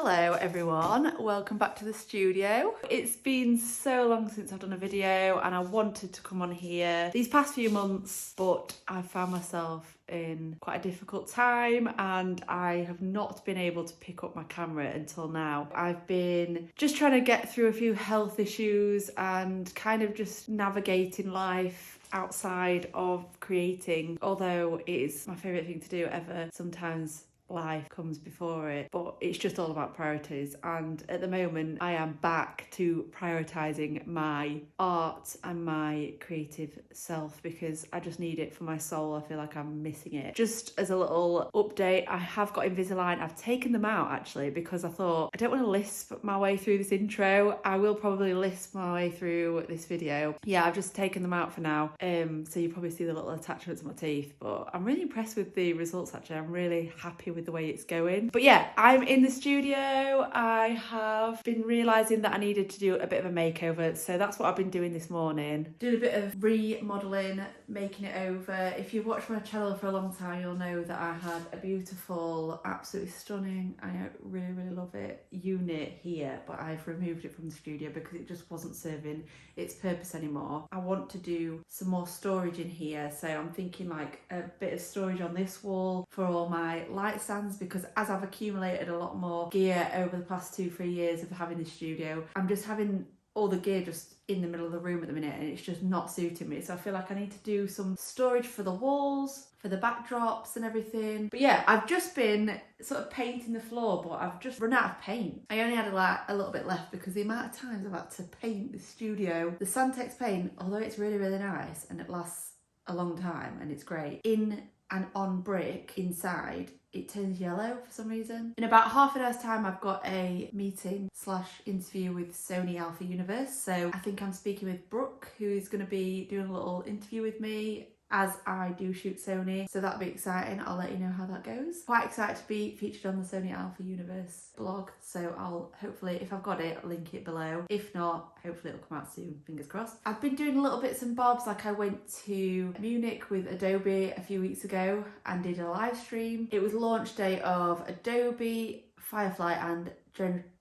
Hello everyone, welcome back to the studio. It's been so long since I've done a video and I wanted to come on here these past few months, but I found myself in quite a difficult time and I have not been able to pick up my camera until now. I've been just trying to get through a few health issues and kind of just navigating life outside of creating, although it is my favourite thing to do ever. Sometimes life comes before it, but it's just all about priorities, and at the moment I am back to prioritizing my art and my creative self because I just need it for my soul. I feel like I'm missing it. Just as a little update, I have got Invisalign. I've taken them out actually because I thought I don't want to lisp my way through this intro. I will probably lisp my way through this video. Yeah, I've just taken them out for now, so you probably see the little attachments to my teeth, but I'm really impressed with the results actually. I'm really happy with the way it's going. But yeah, I'm in the studio. I have been realizing that I needed to do a bit of a makeover, so that's what I've been doing this morning. Doing a bit of remodeling, making it over. If you've watched my channel for a long time, you'll know that I had a beautiful, absolutely stunning, I really love it, unit here, but I've removed it from the studio because it just wasn't serving its purpose anymore. I want to do some more storage in here, so I'm thinking like a bit of storage on this wall for all my light stands, because as I've accumulated a lot more gear over the past 2-3 years of having the studio, I'm just having all the gear just in the middle of the room at the minute and it's just not suiting me. So I feel like I need to do some storage for the walls, for the backdrops and everything. But yeah, I've just been sort of painting the floor, but I've just run out of paint. I only had a little bit left because the amount of times I've had to paint the studio. The Santex paint, although it's really nice and it lasts a long time and it's great, in and on brick inside, it turns yellow for some reason. In about half an hour's time, I've got a meeting / interview with Sony Alpha Universe. So I think I'm speaking with Brooke, who is going to be doing a little interview with me as I do shoot Sony. So that'll be exciting. I'll let you know how that goes. Quite excited to be featured on the Sony Alpha Universe blog. So I'll hopefully, if I've got it, I'll link it below. If not, hopefully it'll come out soon, fingers crossed. I've been doing little bits and bobs, like I went to Munich with Adobe a few weeks ago and did a live stream. It was launch day of Adobe, Firefly and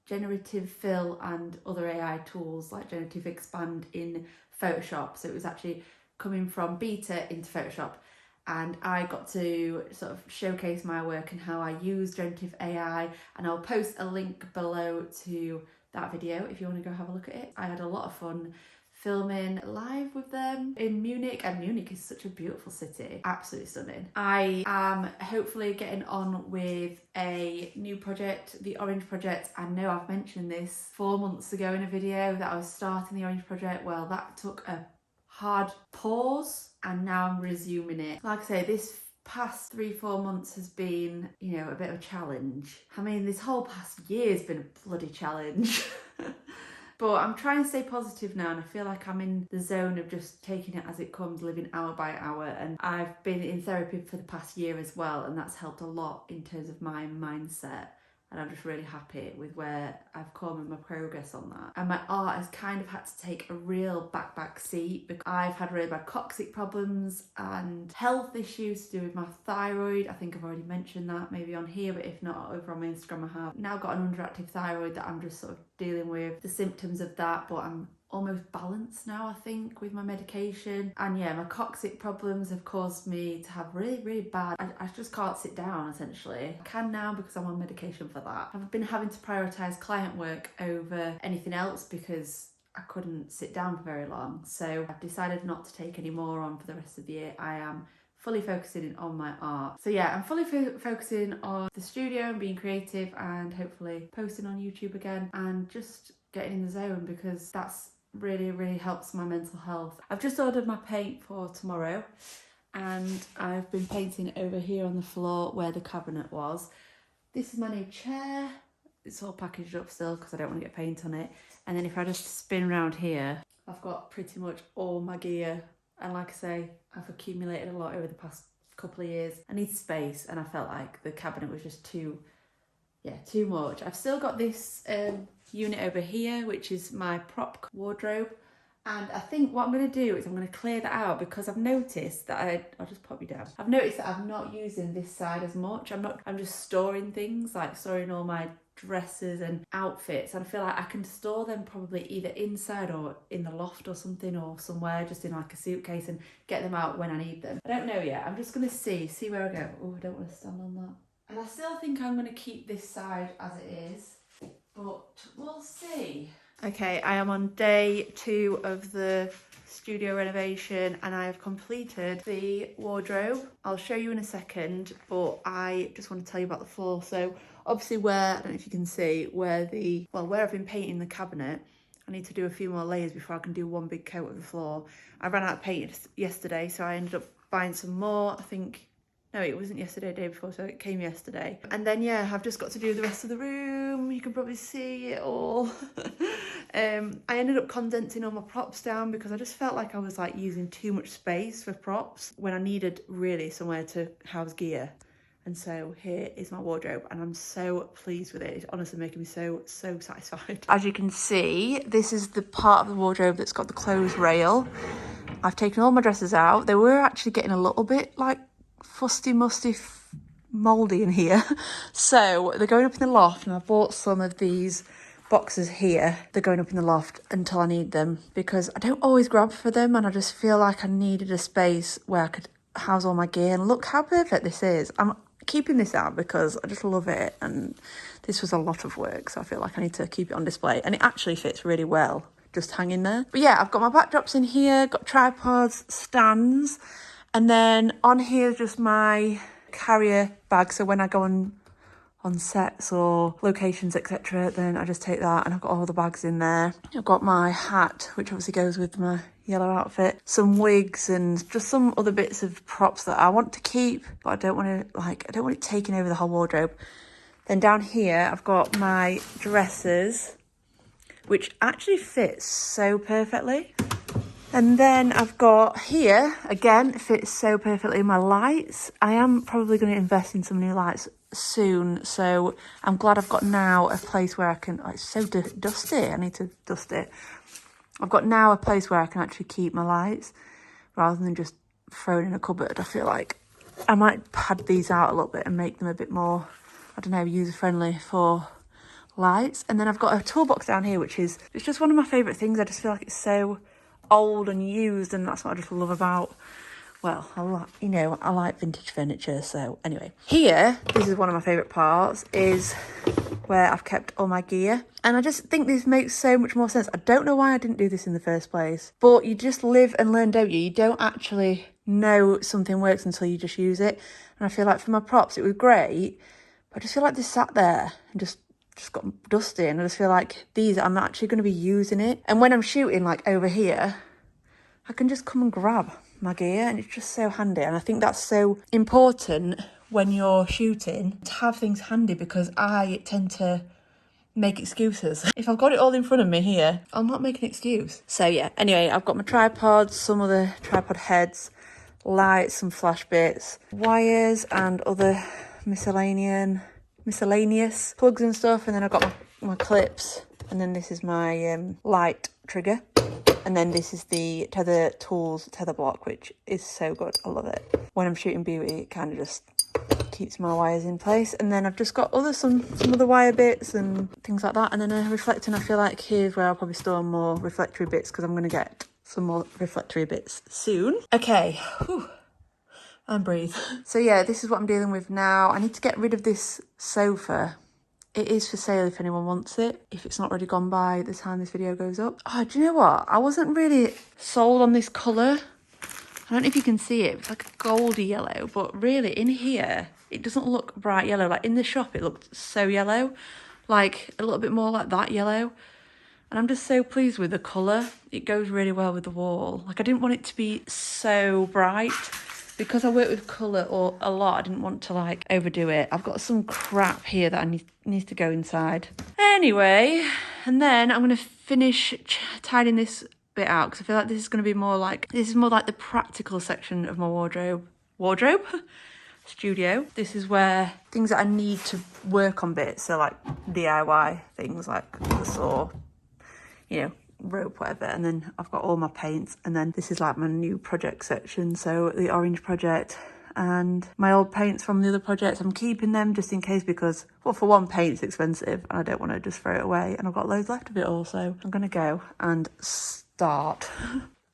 generative fill and other AI tools like generative expand in Photoshop. So it was actually coming from beta into Photoshop, and I got to sort of showcase my work and how I use generative AI, and I'll post a link below to that video if you want to go have a look at it. I had a lot of fun filming live with them in Munich, and Munich is such a beautiful city, absolutely stunning. I am hopefully getting on with a new project, the Orange Project. I know I've mentioned this 4 months ago in a video that I was starting the Orange Project. Well, that took a hard pause and now I'm resuming it. Like I say, this past 3-4 months has been, you know, a bit of a challenge. I mean, this whole past year has been a bloody challenge. But I'm trying to stay positive now, and I feel like I'm in the zone of just taking it as it comes, living hour by hour. And I've been in therapy for the past year as well, and that's helped a lot in terms of my mindset. And I'm just really happy with where I've come and my progress on that. And my art has kind of had to take a real back seat because I've had really bad coccyx problems and health issues to do with my thyroid. I think I've already mentioned that maybe on here, but if not, over on my Instagram I have now got an underactive thyroid that I'm just sort of dealing with the symptoms of that, but I'm almost balanced now, I think, with my medication. And yeah, my coccyx problems have caused me to have really bad, I just can't sit down essentially. I can now because I'm on medication for that. I've been having to prioritise client work over anything else because I couldn't sit down for very long. So I've decided not to take any more on for the rest of the year. I am fully focusing on my art. So yeah, I'm fully focusing on the studio and being creative and hopefully posting on YouTube again and just getting in the zone, because that's really helps my mental health. I've just ordered my paint for tomorrow and I've been painting over here on the floor where the cabinet was. This is my new chair. It's all packaged up still because I don't want to get paint on it. And then if I just spin around here, I've got pretty much all my gear. And like I say, I've accumulated a lot over the past couple of years. I need space, and I felt like the cabinet was just too much. I've still got this unit over here, which is my prop wardrobe. And I think what I'm going to do is I'm going to clear that out because I've noticed that I'll just pop you down. I've noticed that I'm not using this side as much. I'm just storing things, like storing all my dresses and outfits, and I feel like I can store them probably either inside or in the loft or something, or somewhere just in like a suitcase, and get them out when I need them. I don't know yet. I'm just gonna see where I go. Oh, I don't want to stand on that. And I still think I'm gonna keep this side as it is, but we'll see. Okay, I am on day 2 of the studio renovation, and I have completed the wardrobe. I'll show you in a second, but I just want to tell you about the floor. So obviously where, I don't know if you can see, where I've been painting the cabinet, I need to do a few more layers before I can do one big coat of the floor. I ran out of paint yesterday, so I ended up buying some more. I think, no, it wasn't yesterday, day before, so it came yesterday. And then, yeah, I've just got to do the rest of the room. You can probably see it all. I ended up condensing all my props down because I just felt like I was like using too much space for props when I needed really somewhere to house gear. And so here is my wardrobe, and I'm so pleased with it. It's honestly making me so satisfied. As you can see, this is the part of the wardrobe that's got the clothes rail. I've taken all my dresses out. They were actually getting a little bit like fusty, musty, mouldy in here. So they're going up in the loft, and I bought some of these boxes here. They're going up in the loft until I need them, because I don't always grab for them, and I just feel like I needed a space where I could house all my gear. And look how perfect this is. I'm keeping this out because I just love it, and this was a lot of work, so I feel like I need to keep it on display, and it actually fits really well just hanging there. But yeah, I've got my backdrops in here, got tripods, stands, and then on here is just my carrier bag, so when I go on sets or locations, etc., then I just take that, and I've got all the bags in there. I've got my hat, which obviously goes with my yellow outfit, some wigs, and just some other bits of props that I want to keep, but I don't want it taking over the whole wardrobe. Then down here I've got my dresses, which actually fits so perfectly. And then I've got here, again, it fits so perfectly, my lights. I am probably going to invest in some new lights soon, so I'm glad I've got now a place where I can, oh, it's so dusty, I need to dust it. I've got now a place where I can actually keep my lights rather than just throw it in a cupboard. I feel like I might pad these out a little bit and make them a bit more, I don't know, user-friendly for lights. And then I've got a toolbox down here, which is, it's just one of my favourite things. I just feel like it's so old and used, and that's what I just love about, well, I like vintage furniture. So anyway, here, this is one of my favourite parts, is where I've kept all my gear. And I just think this makes so much more sense. I don't know why I didn't do this in the first place, but you just live and learn, don't you? You don't actually know something works until you just use it. And I feel like for my props, it was great, but I just feel like they sat there and just got dusty, and I just feel like these, I'm actually going to be using it. And when I'm shooting like over here, I can just come and grab my gear, and it's just so handy. And I think that's so important when you're shooting, to have things handy, because I tend to make excuses. If I've got it all in front of me here, I'll not make an excuse. So yeah, anyway, I've got my tripods, some other tripod heads, lights, some flash bits, wires, and other miscellaneous plugs and stuff. And then I've got my clips, and then this is my light trigger. And then this is the tether tools tether block, which is so good. I love it. When I'm shooting beauty, it kind of just keeps my wires in place. And then I've just got some other wire bits and things like that. And then a reflector, and I feel like here's where I'll probably store more reflectory bits, because I'm going to get some more reflectory bits soon. Okay, whew. And breathe. So yeah, this is what I'm dealing with now. I need to get rid of this sofa. It is for sale if anyone wants it, if it's not already gone by the time this video goes up. Oh, do you know what? I wasn't really sold on this colour. I don't know if you can see it. It's like a goldy yellow, but really in here, it doesn't look bright yellow. Like in the shop, it looked so yellow, like a little bit more like that yellow. And I'm just so pleased with the colour. It goes really well with the wall. Like I didn't want it to be so bright. Because I work with colour a lot, I didn't want to like overdo it. I've got some crap here that needs to go inside. Anyway, and then I'm going to finish tidying this bit out, because I feel like this is going to be more like, this is more like the practical section of my wardrobe studio. This is where things that I need to work on bits, so like DIY things like the saw, rope, whatever. And then I've got all my paints, and then this is like my new project section, so the orange project and my old paints from the other projects. I'm keeping them just in case because, well, for one, paint's expensive and I don't want to just throw it away, and I've got loads left of it all, so I'm going to go and start.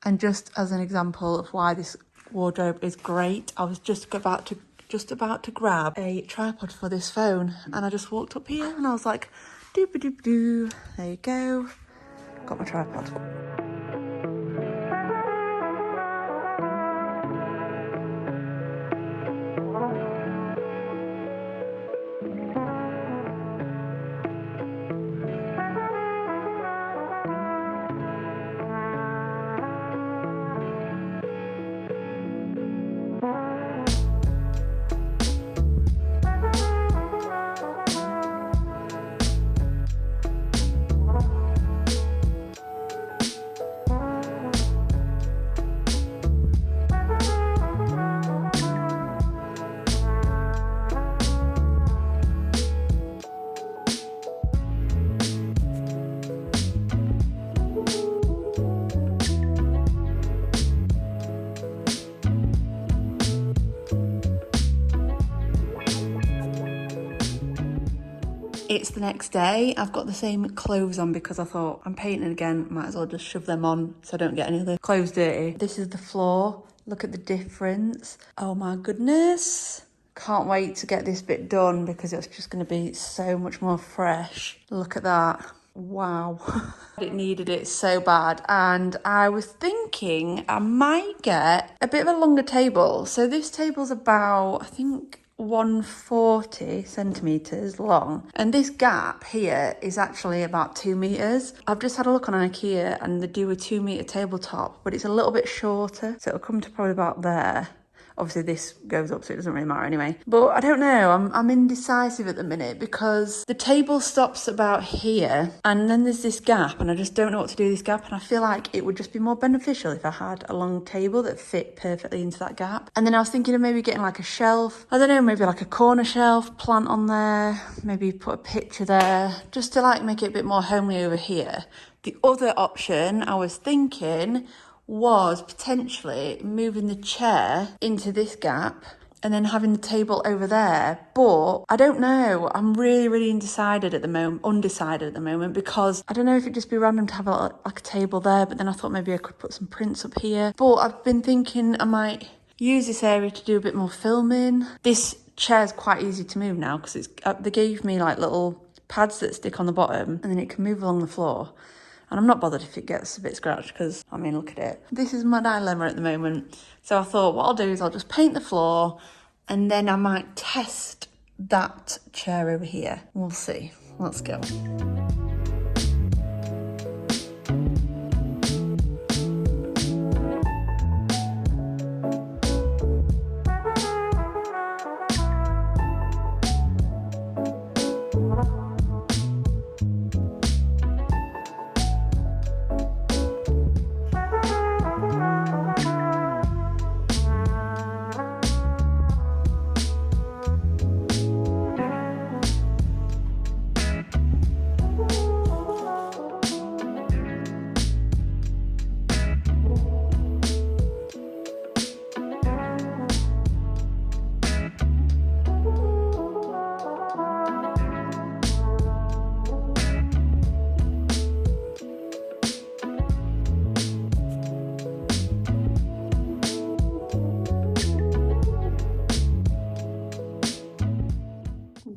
And just as an example of why this wardrobe is great, I was just about to grab a tripod for this phone, and I just walked up here and I was like, doo-ba-doo-ba-doo. There you go. Got my tripod. It's the next day. I've got the same clothes on because I thought I'm painting again, might as well just shove them on so I don't get any of the clothes dirty. This is the floor. Look at the difference. Oh my goodness. Can't wait to get this bit done because it's just going to be so much more fresh. Look at that. Wow. It needed it so bad. And I was thinking I might get a bit of a longer table. So this table's about, I think, 140 centimeters long, and this gap here is actually about 2 meters. I've just had a look on IKEA and they do a 2 meter tabletop, but it's a little bit shorter, so it'll come to probably about there. Obviously this goes up, so it doesn't really matter anyway. But I don't know, I'm indecisive at the minute because the table stops about here and then there's this gap and I just don't know what to do with this gap, and I feel like it would just be more beneficial if I had a long table that fit perfectly into that gap. And then I was thinking of maybe getting like a shelf, I don't know, maybe like a corner shelf, plant on there, maybe put a picture there, just to like make it a bit more homely over here. The other option I was thinking was potentially moving the chair into this gap and then having the table over there. But I don't know, I'm really undecided at the moment because I don't know if it'd just be random to have like a table there, but then I thought maybe I could put some prints up here. But I've been thinking I might use this area to do a bit more filming. This chair's quite easy to move now because they gave me like little pads that stick on the bottom and then it can move along the floor. And I'm not bothered if it gets a bit scratched because, I mean, look at it. This is my dilemma at the moment. So I thought what I'll do is I'll just paint the floor and then I might test that chair over here. We'll see. Let's go.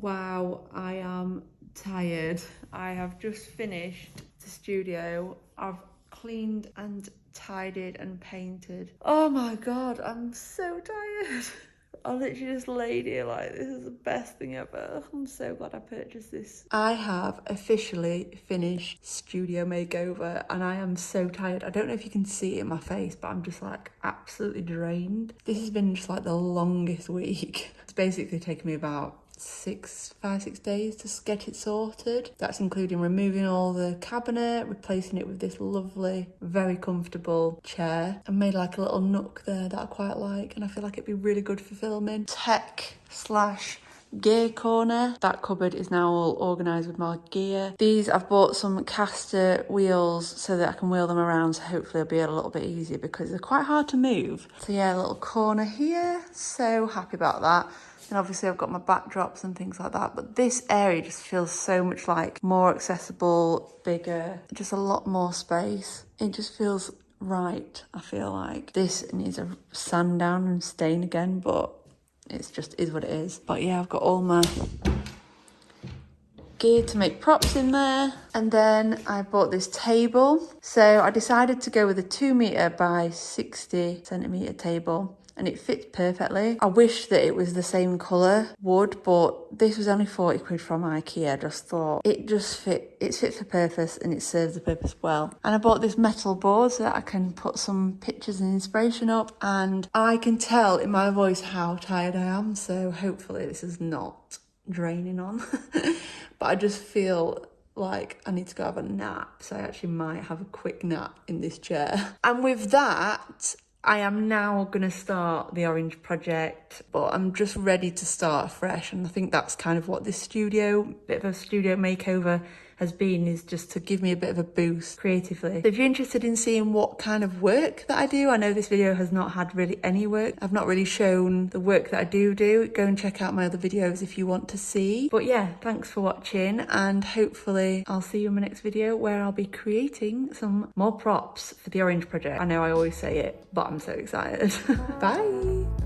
Wow, I am tired. I have just finished the studio. I've cleaned and tidied and painted. Oh my God, I'm so tired. I literally just laid here like this is the best thing ever. I'm so glad I purchased this. I have officially finished studio makeover and I am so tired. I don't know if you can see it in my face, but I'm just like absolutely drained. This has been just like the longest week. It's basically taken me about 5-6 days to get it sorted. That's including removing all the cabinet, replacing it with this lovely, very comfortable chair, and made like a little nook there that I quite like, and I feel like it'd be really good for filming. Tech / gear corner. That cupboard is now all organised with my gear. These, I've bought some caster wheels so that I can wheel them around, so hopefully it'll be a little bit easier because they're quite hard to move. So yeah, a little corner here. So happy about that. And obviously I've got my backdrops and things like that, but this area just feels so much like more accessible, bigger, just a lot more space. It just feels right, I feel like. This needs a sand down and stain again, but it's just is what it is. But yeah, I've got all my gear to make props in there. And then I bought this table. So I decided to go with a 2 metre by 60 centimetre table, and it fits perfectly. I wish that it was the same colour wood, but this was only 40 quid from IKEA. I just thought it's fit for purpose and it serves the purpose well. And I bought this metal board so that I can put some pictures and inspiration up, and I can tell in my voice how tired I am, so hopefully this is not draining on. But I just feel like I need to go have a nap, so I actually might have a quick nap in this chair. And with that, I am now going to start the orange project, but I'm just ready to start fresh. And I think that's kind of what this studio, bit of a studio makeover has been, is just to give me a bit of a boost creatively. So if you're interested in seeing what kind of work that I do, I know this video has not had really any work. I've not really shown the work that I do. Go and check out my other videos if you want to see. But yeah, thanks for watching, and hopefully I'll see you in my next video where I'll be creating some more props for the orange project. I know I always say it, but I'm so excited. Bye.